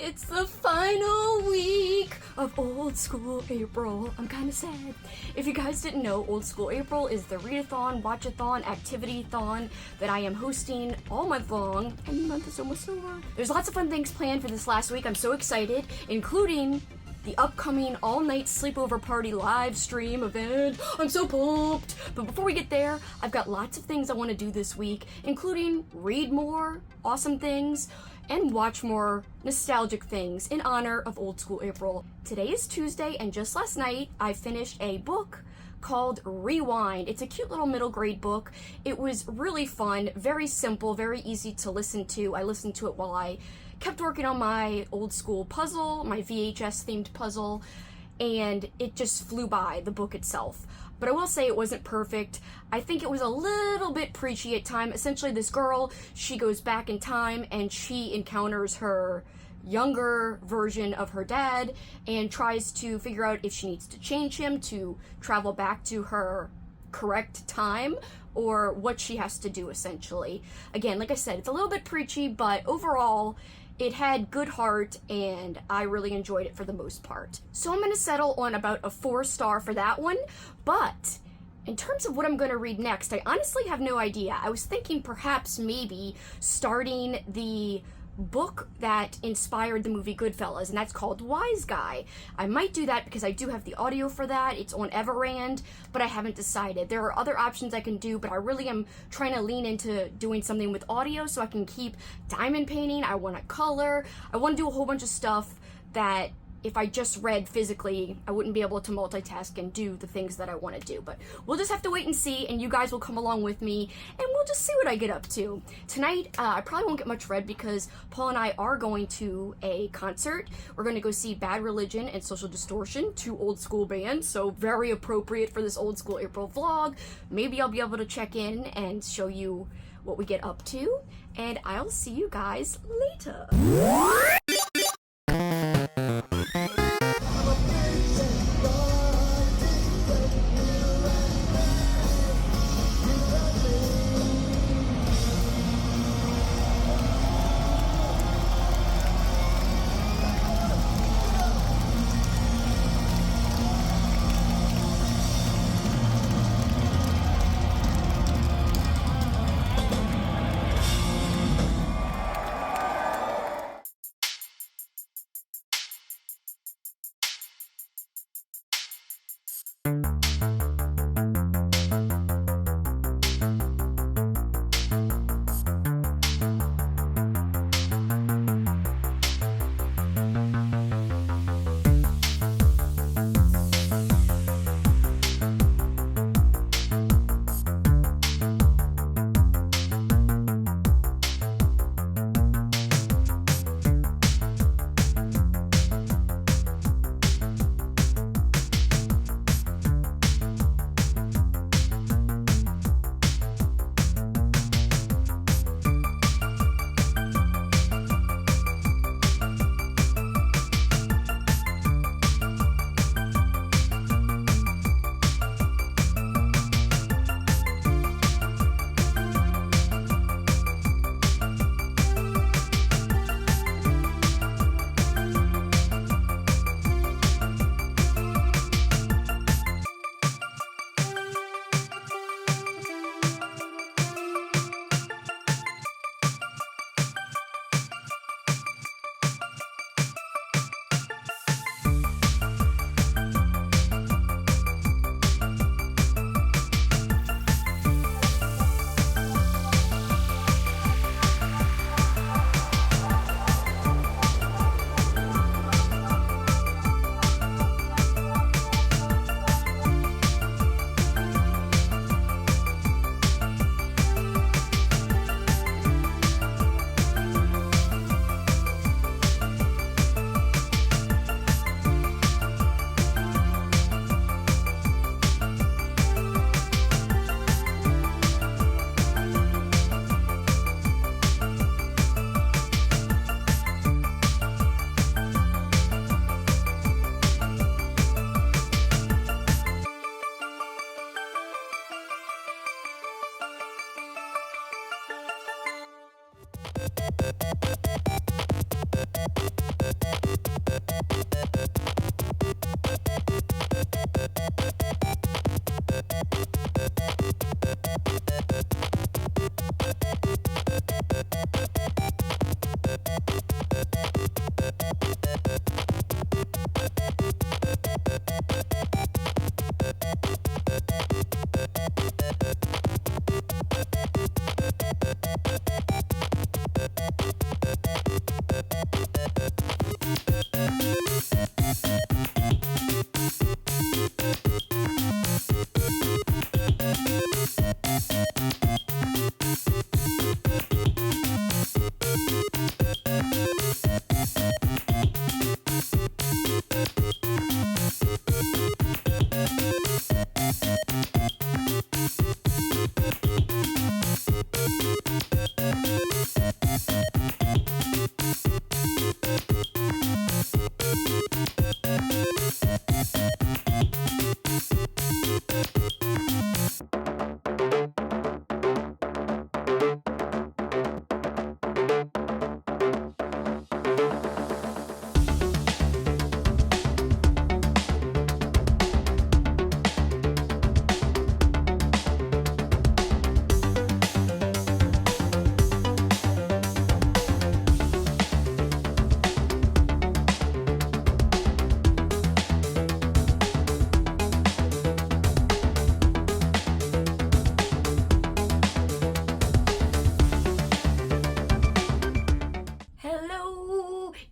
It's the final week of Old School April. I'm kind of sad. If you guys didn't know, Old School April is the Readathon, Watchathon, Activity-thon that I am hosting all month long, and the month is almost over. There's lots of fun things planned for this last week. I'm so excited, including the upcoming all-night sleepover party live stream event. I'm so pumped! But before we get there, I've got lots of things I want to do this week, including read more awesome things and watch more nostalgic things in honor of Old School April. Today is Tuesday, and just last night I finished a book called Rewind. It's a cute little middle grade book. It was really fun, very simple, very easy to listen to. I listened to it while I kept working on my old school puzzle, my VHS themed puzzle, and it just flew by, the book itself. But I will say it wasn't perfect. I think it was a little bit preachy at time. Essentially, this girl, she goes back in time and she encounters her younger version of her dad and tries to figure out if she needs to change him to travel back to her correct time or what she has to do, essentially. Again, like I said, it's a little bit preachy, but overall, it had good heart, and I really enjoyed it for the most part. So I'm gonna settle on about a 4-star for that one, but in terms of what I'm gonna read next, I honestly have no idea. I was thinking perhaps maybe starting the book that inspired the movie Goodfellas, and that's called Wise Guy. I might do that because I do have the audio for that. It's on Everand, but I haven't decided. There are other options I can do, but I really am trying to lean into doing something with audio so I can keep diamond painting. I want to color. I want to do a whole bunch of stuff that if I just read physically, I wouldn't be able to multitask and do the things that I want to do. But we'll just have to wait and see, and you guys will come along with me, and we'll just see what I get up to. Tonight, I probably won't get much read because Paul and I are going to a concert. We're going to go see Bad Religion and Social Distortion, 2 old school bands, so very appropriate for this Old School April vlog. Maybe I'll be able to check in and show you what we get up to, and I'll see you guys later.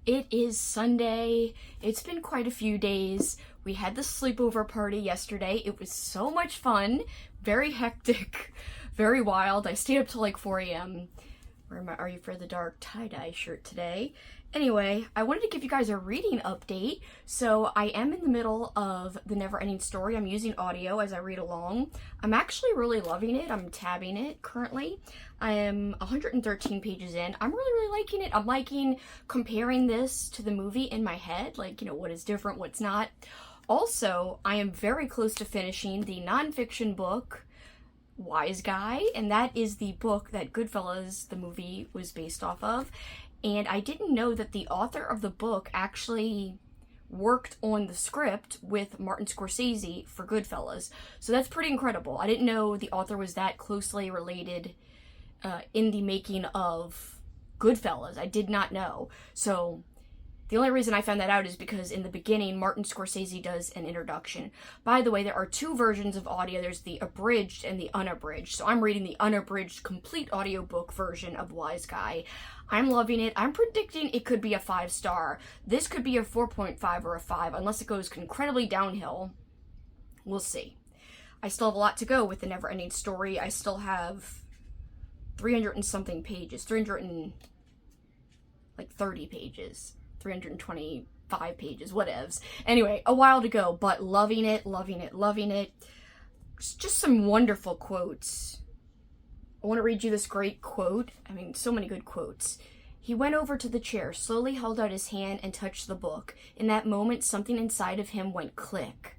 It is Sunday. It's been quite a few days. We had the sleepover party yesterday. It was so much fun. Very hectic. Very wild. I stayed up till like 4 a.m. Wearing my Are You Afraid of the Dark tie-dye shirt today. Anyway, I wanted to give you guys a reading update. So I am in the middle of the Neverending Story. I'm using audio as I read along. I'm actually really loving it. I'm tabbing it currently. I am 113 pages in. I'm really liking it. I'm liking comparing this to the movie in my head. Like, you know, what is different, what's not. Also, I am very close to finishing the nonfiction book, Wise Guy, and that is the book that Goodfellas, the movie, was based off of. And I didn't know that the author of the book actually worked on the script with Martin Scorsese for Goodfellas. So that's pretty incredible. I didn't know the author was that closely related in the making of Goodfellas. I did not know. So the only reason I found that out is because in the beginning, Martin Scorsese does an introduction. By the way, there are two versions of audio. There's the abridged and the unabridged. So I'm reading the unabridged complete audiobook version of Wise Guy. I'm loving it. I'm predicting it could be a 5-star. This could be a 4.5 or a 5, unless it goes incredibly downhill. We'll see. I still have a lot to go with the Neverending Story. I still have 300 and something pages. 330 pages. 325 pages, whatevs. Anyway, a while to go, but loving it, loving it, loving it. Just some wonderful quotes. I want to read you this great quote. I mean, so many good quotes. He went over to the chair, slowly held out his hand and touched the book. In that moment, something inside of him went click,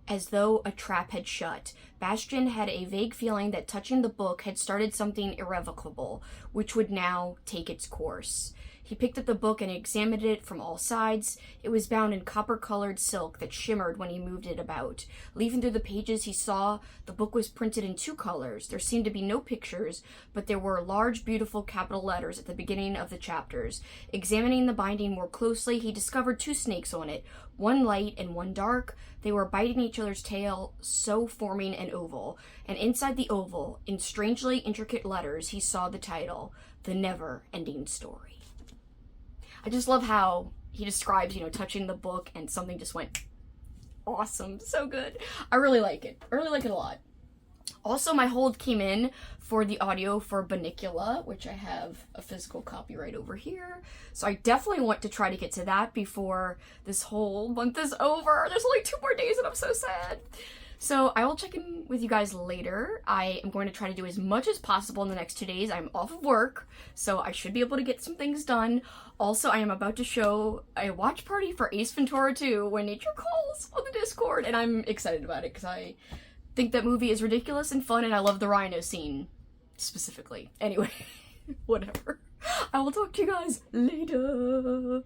as though a trap had shut. Bastian had a vague feeling that touching the book had started something irrevocable, which would now take its course. He picked up the book and examined it from all sides. It was bound in copper-colored silk that shimmered when he moved it about. Leafing through the pages, he saw the book was printed in 2 colors. There seemed to be no pictures, but there were large, beautiful capital letters at the beginning of the chapters. Examining the binding more closely, he discovered 2 snakes on it, one light and one dark. They were biting each other's tail, so forming an oval. And inside the oval, in strangely intricate letters, he saw the title, The Never-Ending Story. I just love how he describes, you know, touching the book and something just went awesome. So good. I really like it. I really like it a lot. Also, my hold came in for the audio for Bunnicula, which I have a physical copy right over here. So I definitely want to try to get to that before this whole month is over. There's only 2 more days and I'm so sad. So I will check in with you guys later. I am going to try to do as much as possible in the next 2 days. I'm off of work, so I should be able to get some things done. Also, I am about to show a watch party for Ace Ventura 2 When Nature Calls on the Discord, and I'm excited about it because I think that movie is ridiculous and fun, and I love the rhino scene specifically. Anyway, whatever. I will talk to you guys later.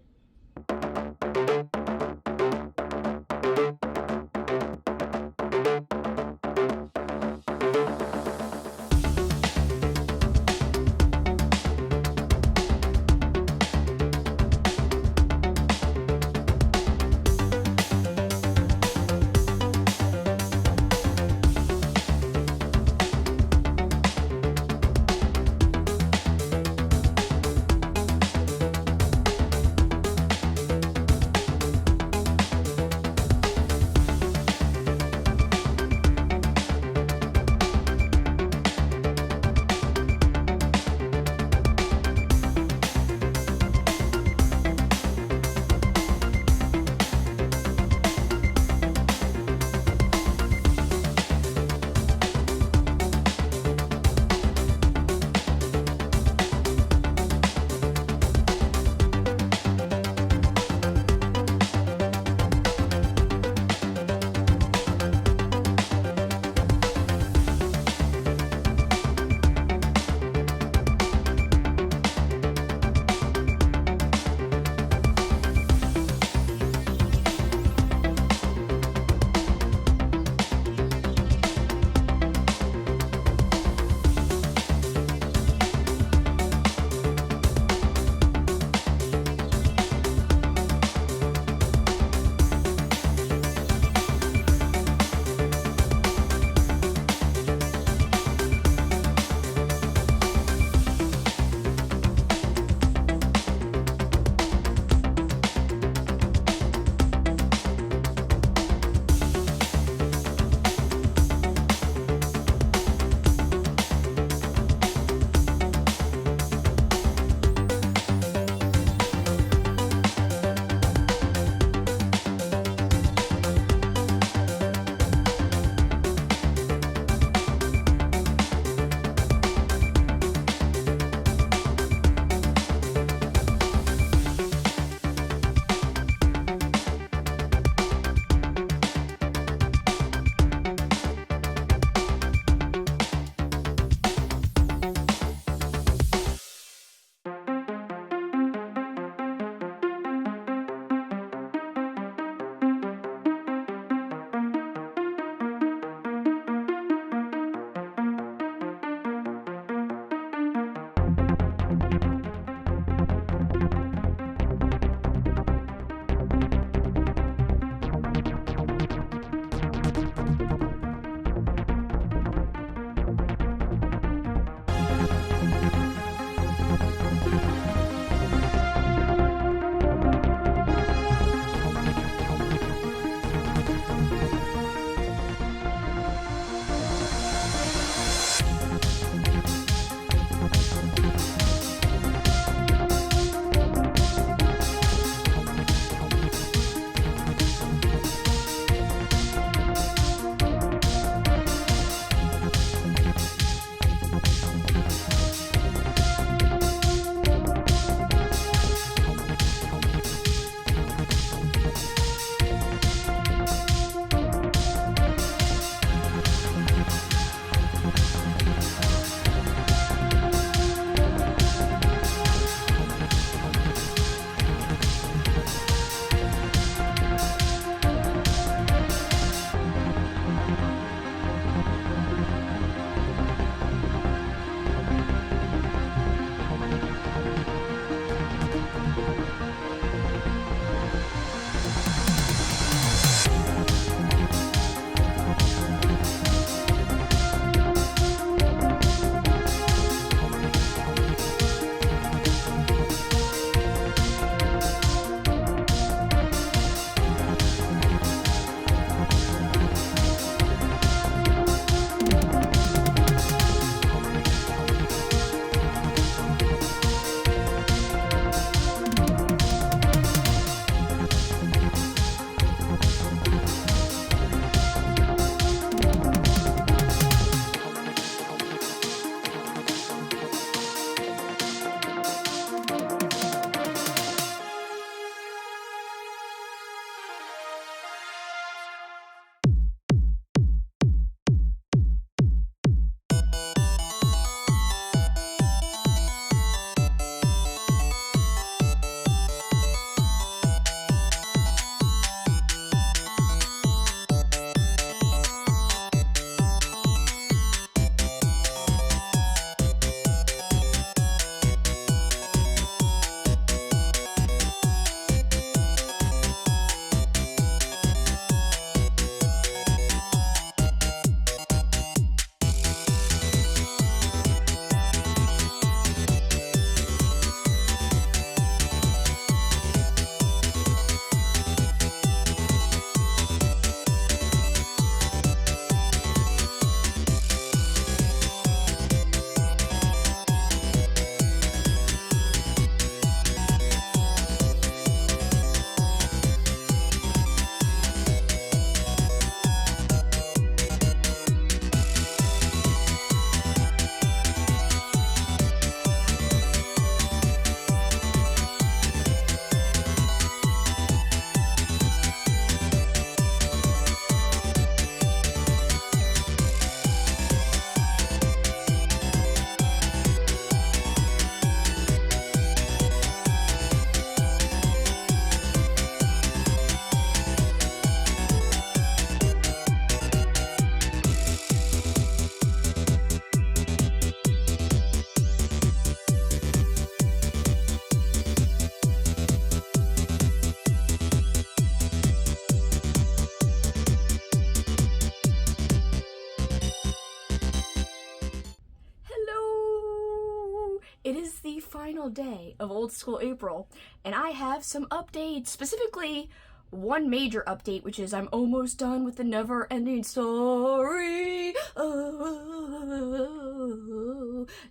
the final day of Old School April, and I have some updates, specifically one major update, which is I'm almost done with the Neverending Story. Oh,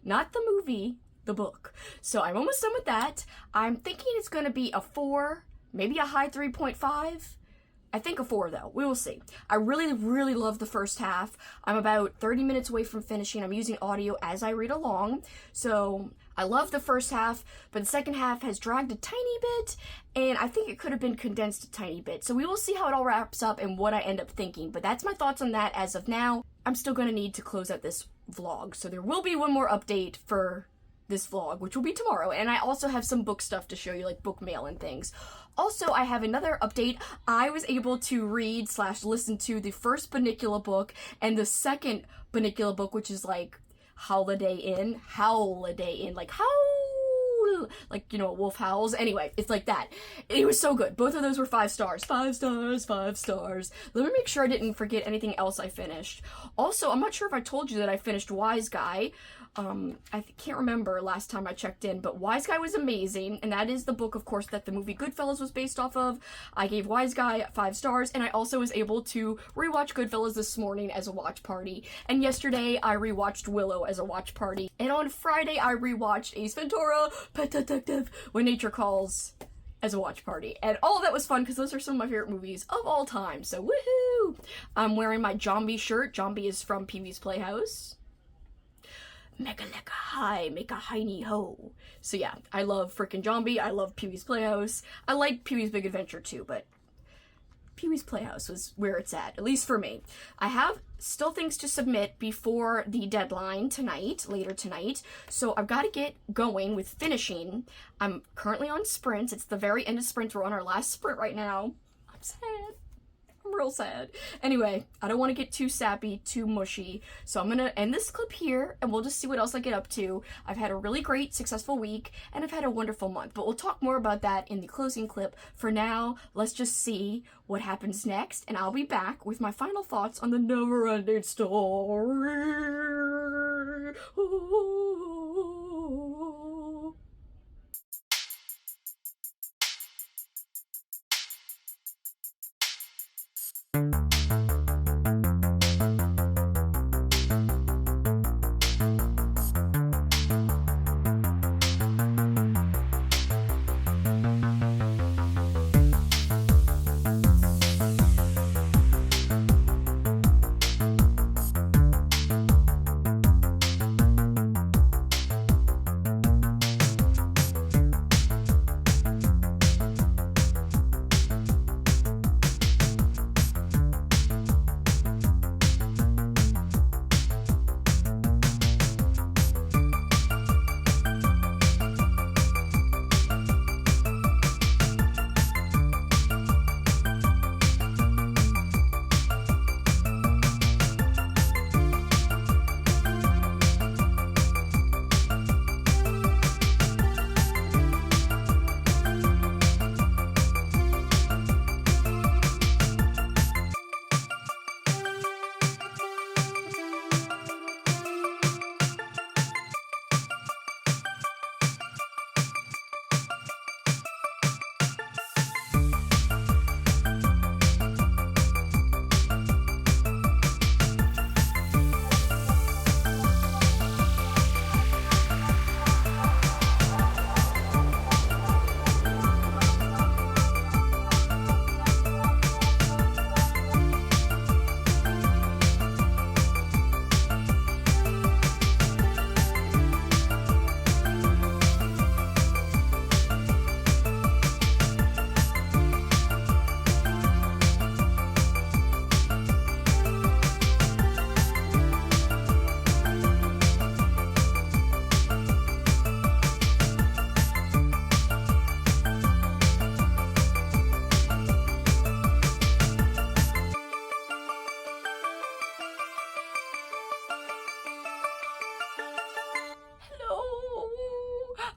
not the movie, the book. So I'm almost done with that. I'm thinking it's going to be a 4, maybe a high 3.5. I think a 4 though. We will see. I really love the first half. I'm about 30 minutes away from finishing. I'm using audio as I read along. So I love the first half, but the second half has dragged a tiny bit, and I think it could have been condensed a tiny bit. So we will see how it all wraps up and what I end up thinking. But that's my thoughts on that as of now. I'm still going to need to close out this vlog. So there will be one more update for this vlog, which will be tomorrow, and I also have some book stuff to show you, like book mail and things. Also, I have another update. I was able to read / listen to the first Bunnicula book and the second Bunnicula book, which is like Holiday Inn, like howl, like, you know, a wolf howls. Anyway, it's like that. It was so good. Both of those were 5 stars. 5 stars, 5 stars. Let me make sure I didn't forget anything else I finished. Also, I'm not sure if I told you that I finished Wise Guy. I can't remember last time I checked in, but Wise Guy was amazing, and that is the book, of course, that the movie Goodfellas was based off of. I gave Wise Guy 5 stars, and I also was able to rewatch Goodfellas this morning as a watch party, and yesterday I rewatched Willow as a watch party, and on Friday I rewatched Ace Ventura, Pet Detective, When Nature Calls as a watch party, and all of that was fun because those are some of my favorite movies of all time, so woohoo! I'm wearing my Zombie shirt. Zombie is from Pee-wee's Playhouse. Mega lecka high, make a hiney ho. So yeah, I love frickin' Zombie. I love Pee-wee's Playhouse. I like Pee-wee's Big Adventure too, but Pee-wee's Playhouse was where it's at least for me. I have still things to submit before the deadline tonight, later tonight, so I've got to get going with finishing. I'm currently on sprints. It's the very end of sprints. We're on our last sprint right now. I'm sad. I'm real sad. Anyway, I don't want to get too sappy, too mushy, so I'm gonna end this clip here, and we'll just see what else I get up to. I've had a really great, successful week, and I've had a wonderful month, but we'll talk more about that in the closing clip. For now, let's just see what happens next, and I'll be back with my final thoughts on the Neverending Story. Ooh.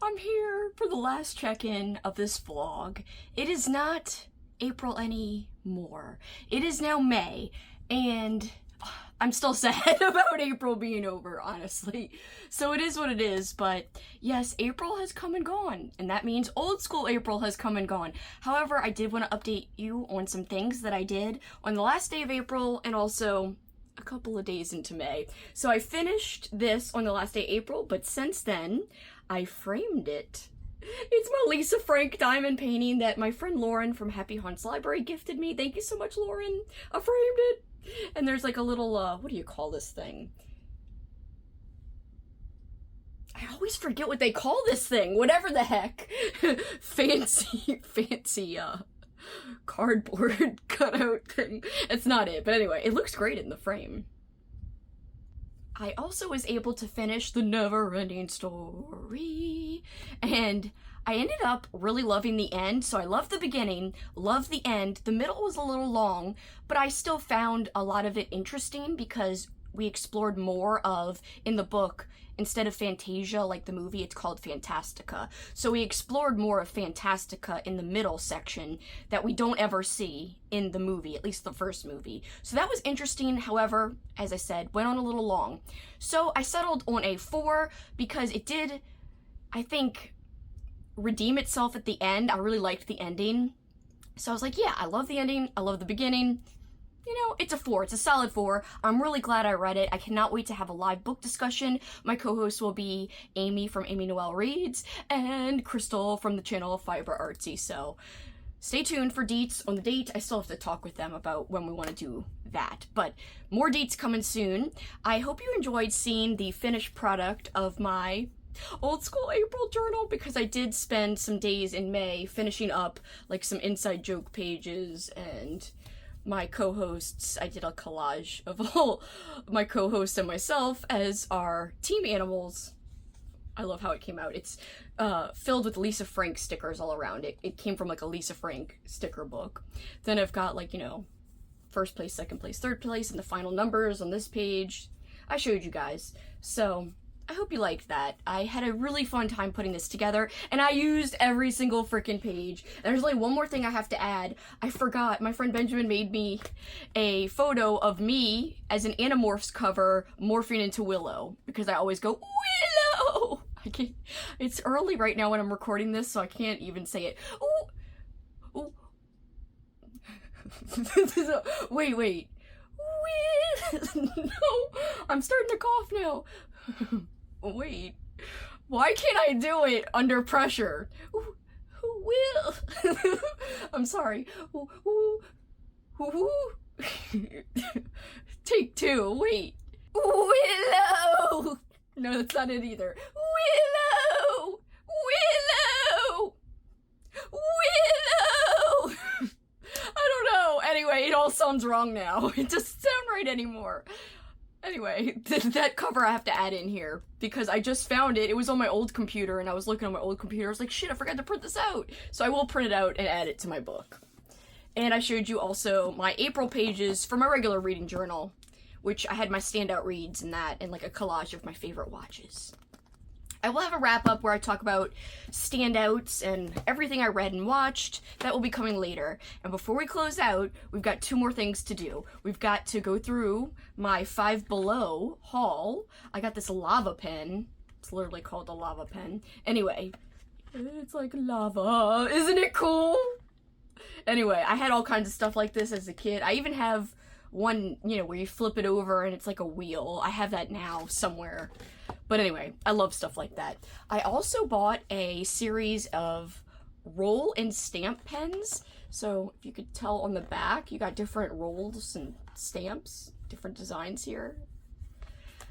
I'm here for the last check-in of this vlog. It is not April anymore. It is now May, and I'm still sad about April being over, honestly. So it is what it is, but yes, April has come and gone, and that means old school April has come and gone. However, I did want to update you on some things that I did on the last day of April and also a couple of days into May. So I finished this on the last day of April, but since then, I framed it. It's my Lisa Frank diamond painting that my friend Lauren from Happy Haunts Library gifted me. Thank you so much, Lauren. I framed it. And there's like a little, what do you call this thing? I always forget what they call this thing. Whatever the heck. fancy, cardboard cutout thing. It's not it, but anyway, it looks great in the frame. I also was able to finish the Neverending Story, and I ended up really loving the end. So I loved the beginning, loved the end. The middle was a little long, but I still found a lot of it interesting because we explored more of, in the book, instead of Fantasia like the movie, it's called Fantastica. So we explored more of Fantastica in the middle section that we don't ever see in the movie, at least the first movie. So that was interesting. However, as I said, went on a little long. So I settled on a 4 because it did, I think, redeem itself at the end. I really liked the ending. So I was like, yeah, I love the ending. I love the beginning. You know, it's a 4. It's a solid 4. I'm really glad I read it. I cannot wait to have a live book discussion. My co-host will be Amy from Amy Noel Reads and Crystal from the channel Fiber Artsy. So stay tuned for deets on the date. I still have to talk with them about when we want to do that. But more deets coming soon. I hope you enjoyed seeing the finished product of my old school April journal because I did spend some days in May finishing up like some inside joke pages and my co-hosts. I did a collage of all my co-hosts and myself as our team animals. I love how it came out. It's filled with Lisa Frank stickers all around it. It came from like a Lisa Frank sticker book. Then I've got like, you know, first place, second place, third place, and the final numbers on this page. I showed you guys. So I hope you liked that. I had a really fun time putting this together, and I used every single freaking page. And there's only one more thing I have to add. I forgot. My friend Benjamin made me a photo of me as an Animorphs cover morphing into Willow, because I always go, Willow! I can't. It's early right now when I'm recording this, so I can't even say it. Ooh. Ooh. Wait. No, I'm starting to cough now. Wait, why can't I do it under pressure? Who will? I'm sorry. Take 2, wait. Willow! No, that's not it either. Willow! I don't know. Anyway, it all sounds wrong now. It doesn't sound right anymore. Anyway, that cover I have to add in here because I just found it. It was on my old computer and I was looking on my old computer. I was like, shit, I forgot to print this out. So I will print it out and add it to my book. And I showed you also my April pages for my regular reading journal, which I had my standout reads and that, and like a collage of my favorite watches. I will have a wrap up where I talk about standouts and everything I read and watched. That will be coming later. And before we close out, we've got 2 more things to do. We've got to go through my Five Below haul. I got this lava pen. It's literally called a lava pen. Anyway, it's like lava. Isn't it cool? Anyway, I had all kinds of stuff like this as a kid. I even have one, you know, where you flip it over and it's like a wheel. I have that now somewhere. But anyway, I love stuff like that. I also bought a series of roll and stamp pens. So if you could tell on the back, you got different rolls and stamps, different designs here.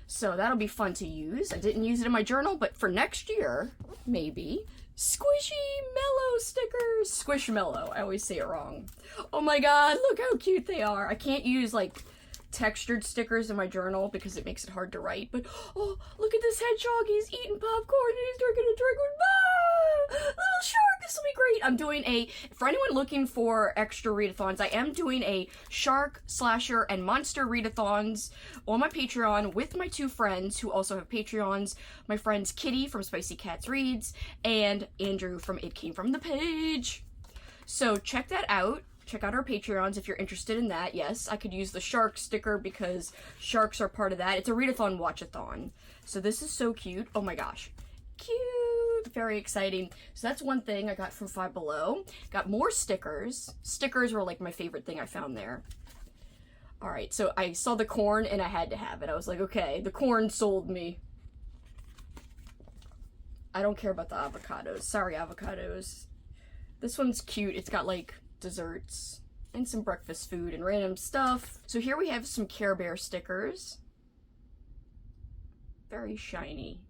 So that'll be fun to use. I didn't use it in my journal, but for next year, maybe. Squishy Mellow stickers. Squishmallow. I always say it wrong. Oh my god, look how cute they are. I can't use like textured stickers in my journal because it makes it hard to write, but oh, look at this hedgehog. He's eating popcorn and he's drinking a drink with little shark. This will be great. I'm doing for anyone looking for extra readathons, I am doing a shark, slasher, and monster readathons on my Patreon with my 2 friends who also have Patreons. My friends Kitty from Spicy Cats Reads and Andrew from It Came From The Page. So check that out. check out our Patreons if you're interested in that. Yes, I could use the shark sticker because sharks are part of that. It's a Readathon Watchathon. So this is so cute. Oh my gosh. Cute. Very exciting. So that's one thing I got from Five Below. Got more stickers. Stickers were like my favorite thing I found there. Alright, so I saw the corn and I had to have it. I was like, okay, the corn sold me. I don't care about the avocados. Sorry, avocados. This one's cute. It's got like desserts and some breakfast food and random stuff. So here we have some Care Bear stickers. Very shiny.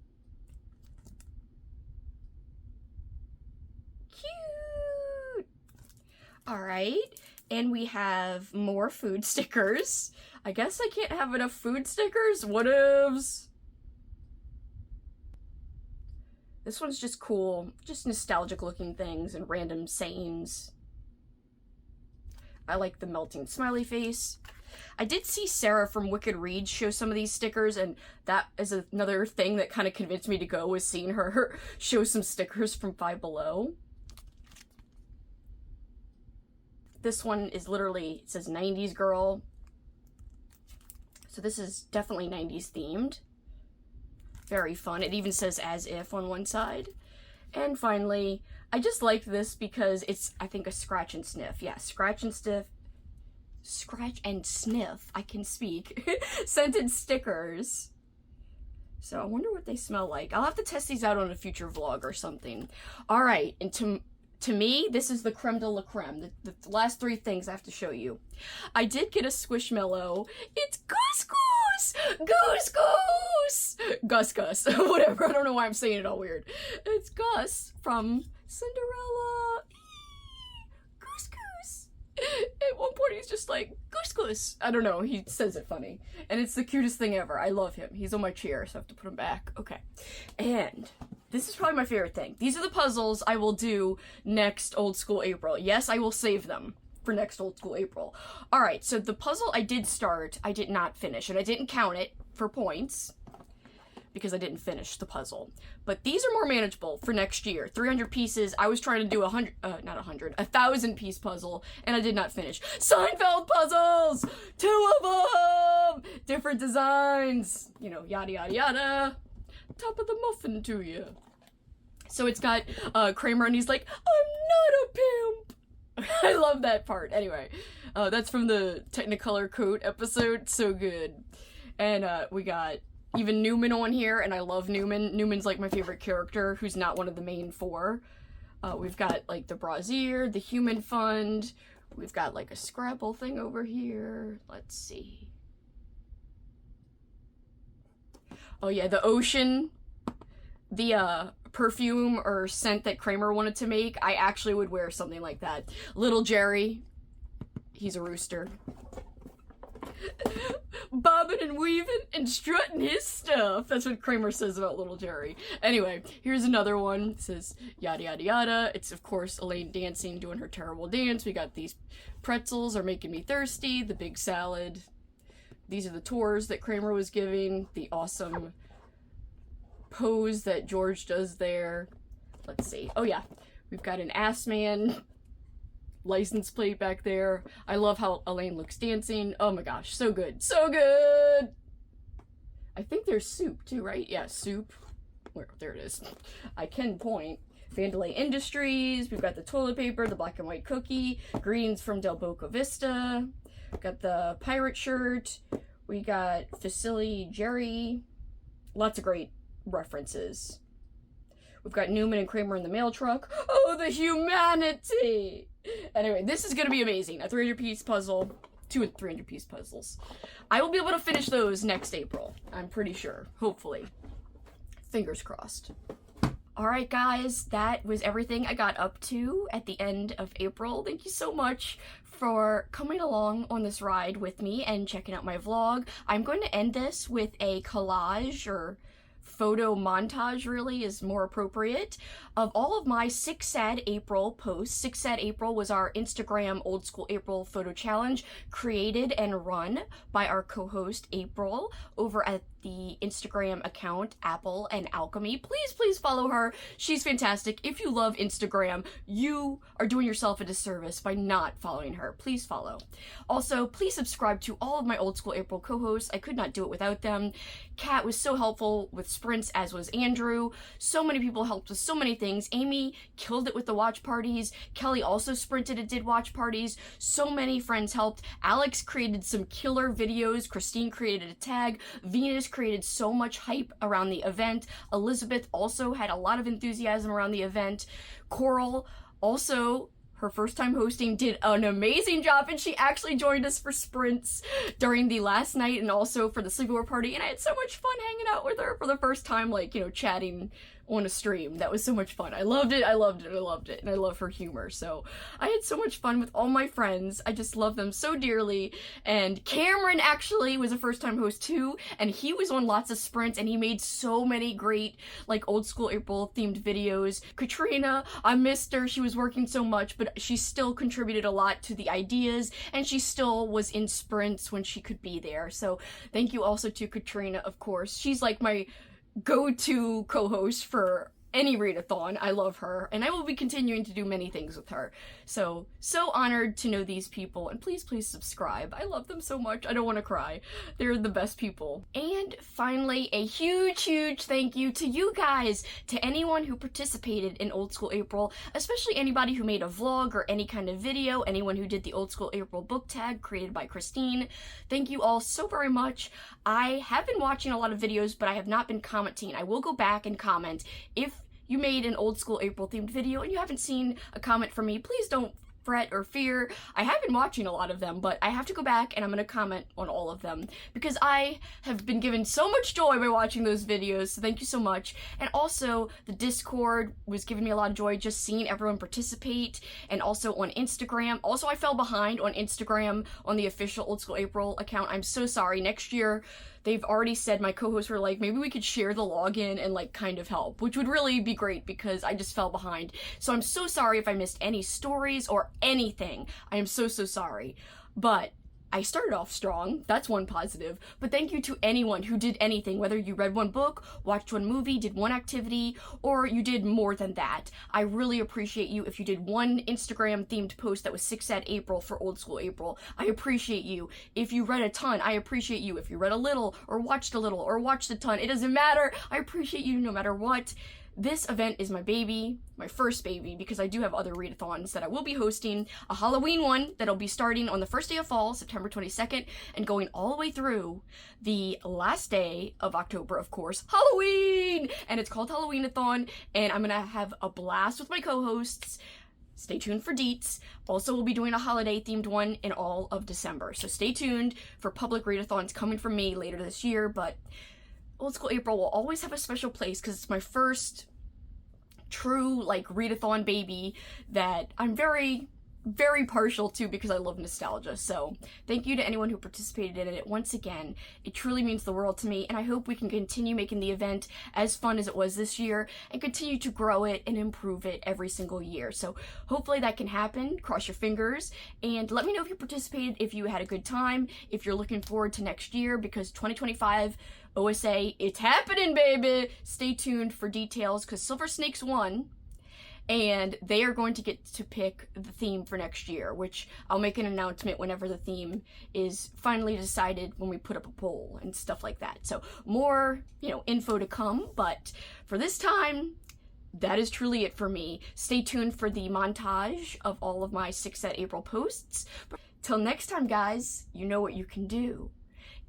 Cute! Alright, and we have more food stickers. I guess I can't have enough food stickers? Whatevs. This one's just cool, just nostalgic looking things and random sayings. I like the melting smiley face. I did see Sarah from Wicked Reads show some of these stickers, and that is another thing that kind of convinced me to go, was seeing her show some stickers from Five Below. This one is literally, it says 90s girl. So this is definitely 90s themed. Very fun. It even says as if on one side. And finally, I just like this because it's, I think, a scratch and sniff. Yeah, scratch and sniff. Scratch and sniff. I can speak. Scented stickers. So I wonder what they smell like. I'll have to test these out on a future vlog or something. Alright, and to me, this is the creme de la creme. The last three things I have to show you. I did get a Squishmallow. It's Gus Goose! Goose Goose! Gus Gus. Whatever, I don't know why I'm saying it all weird. It's Gus from Cinderella. Goose Goose! At one point he's just like, Goose Goose! I don't know, he says it funny. And it's the cutest thing ever. I love him. He's on my chair, so I have to put him back. Okay. And this is probably my favorite thing. These are the puzzles I will do next Old School April. Yes, I will save them for next Old School April. Alright, so the puzzle I did start, I did not finish, and I didn't count it for points because I didn't finish the puzzle. But these are more manageable for next year. 300 pieces. I was trying to do 1,000 piece puzzle, and I did not finish. Seinfeld puzzles! 2 of them! Different designs. You know, yada yada yada. Top of the muffin to you. So it's got Kramer, and he's like, I'm not a pimp! I love that part. Anyway, that's from the Technicolor Coat episode. So good. And we got even Newman on here, and I love Newman. Newman's like my favorite character who's not one of the main 4. We've got like the Brazier, the Human Fund. We've got like a Scrabble thing over here. Let's see. Oh yeah, the ocean, the perfume or scent that Kramer wanted to make. I actually would wear something like that. Little Jerry, he's a rooster. Bobbing and weaving and strutting his stuff. That's what Kramer says about Little Jerry. Anyway, here's another one. It says yada yada yada. It's of course Elaine dancing, doing her terrible dance. We got these pretzels are making me thirsty. The big salad. These are the tours that Kramer was giving. The awesome pose that George does there. Let's see. Oh yeah, we've got an ass man license plate back there. I love how Elaine looks dancing. Oh my gosh, so good. So good! I think there's soup too, right? Yeah, soup. Where? There it is. I can point. Vandalay Industries. We've got the toilet paper, the black and white cookie, greens from Del Boca Vista. Got the pirate shirt. We got Facility Jerry. Lots of great references. We've got Newman and Kramer in the mail truck. Oh, the humanity! Anyway, this is gonna be amazing. A 300-piece puzzle. 2 300-piece puzzles. I will be able to finish those next April. I'm pretty sure. Hopefully. Fingers crossed. Alright guys, that was everything I got up to at the end of April. Thank you so much for coming along on this ride with me and checking out my vlog. I'm going to end this with a collage, or photo montage really is more appropriate, of all of my 6 Sad April posts. 6 Sad April was our Instagram Old School April photo challenge, created and run by our co-host April over at the Instagram account Apple and Alchemy. Please follow her. She's fantastic. If you love Instagram, you are doing yourself a disservice by not following her. Please follow. Also, please subscribe to all of my Old School April co-hosts. I could not do it without them. Kat was so helpful with sprints, as was Andrew. So many people helped with so many things. Amy killed it with the watch parties. Kelly also sprinted and did watch parties. So many friends helped. Alex created some killer videos. Christine created a tag. Venus created so much hype around the event. Elizabeth also had a lot of enthusiasm around the event. Coral also, her first time hosting, did an amazing job, and she actually joined us for sprints during the last night and also for the sleepover party, and I had so much fun hanging out with her for the first time, like, you know, chatting on a stream. That was so much fun. I loved it, and I love her humor. So I had so much fun with all my friends. I just love them so dearly. And Cameron actually was a first-time host too, and he was on lots of sprints, and he made so many great, like, Old School April themed videos. Katrina, I missed her. She was working so much, but she still contributed a lot to the ideas, and she still was in sprints when she could be there. So thank you also to Katrina, of course. She's like my go-to co-host for any readathon. I love her, and I will be continuing to do many things with her. So honored to know these people, and please subscribe. I love them so much. I don't want to cry. They're the best people. And finally, a huge thank you to you guys, to anyone who participated in Old School April, especially anybody who made a vlog or any kind of video, anyone who did the Old School April book tag created by Christine. Thank you all so very much. I have been watching a lot of videos, but I have not been commenting. I will go back and comment. If you made an Old School April themed video and you haven't seen a comment from me, please don't fret or fear. I have been watching a lot of them, but I have to go back and I'm going to comment on all of them because I have been given so much joy by watching those videos, so thank you so much. And also, the Discord was giving me a lot of joy just seeing everyone participate, and also on Instagram. Also, I fell behind on Instagram on the official Old School April account. I'm so sorry. Next year, they've already said, my co-hosts were like, maybe we could share the login and like kind of help, which would really be great because I just fell behind. So I'm so sorry if I missed any stories or anything. I am so sorry. But I started off strong, that's one positive, but thank you to anyone who did anything, whether you read one book, watched one movie, did one activity, or you did more than that. I really appreciate you. If you did one Instagram themed post that was 6 at April for Old School April, I appreciate you. If you read a ton, I appreciate you. If you read a little, or watched a ton, it doesn't matter. I appreciate you no matter what. This event is my baby, my first baby, because I do have other readathons that I will be hosting. A Halloween one that'll be starting on the first day of fall, September 22nd, and going all the way through the last day of October, of course, Halloween! And it's called Halloweenithon, and I'm gonna have a blast with my co-hosts. Stay tuned for deets. Also, we'll be doing a holiday-themed one in all of December, so stay tuned for public readathons coming from me later this year, but Old School April will always have a special place because it's my first true, like, readathon baby that I'm very partial to because I love nostalgia. So thank you to anyone who participated in it. Once again, it truly means the world to me, and I hope we can continue making the event as fun as it was this year and continue to grow it and improve it every single year. So hopefully that can happen. Cross your fingers, and let me know if you participated, if you had a good time, if you're looking forward to next year, because 2025 OSA, it's happening, baby! Stay tuned for details, because Silver Snakes won, and they are going to get to pick the theme for next year, which I'll make an announcement whenever the theme is finally decided when we put up a poll and stuff like that. So more, info to come, but for this time, that is truly it for me. Stay tuned for the montage of all of my 6 at April posts. But till next time, guys, you know what you can do.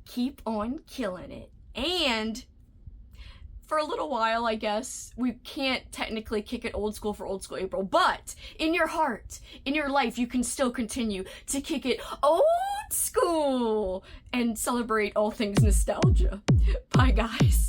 Keep on killing it. And for a little while, I guess, we can't technically kick it old school for Old School April, but in your heart, in your life, you can still continue to kick it old school and celebrate all things nostalgia. Bye, guys.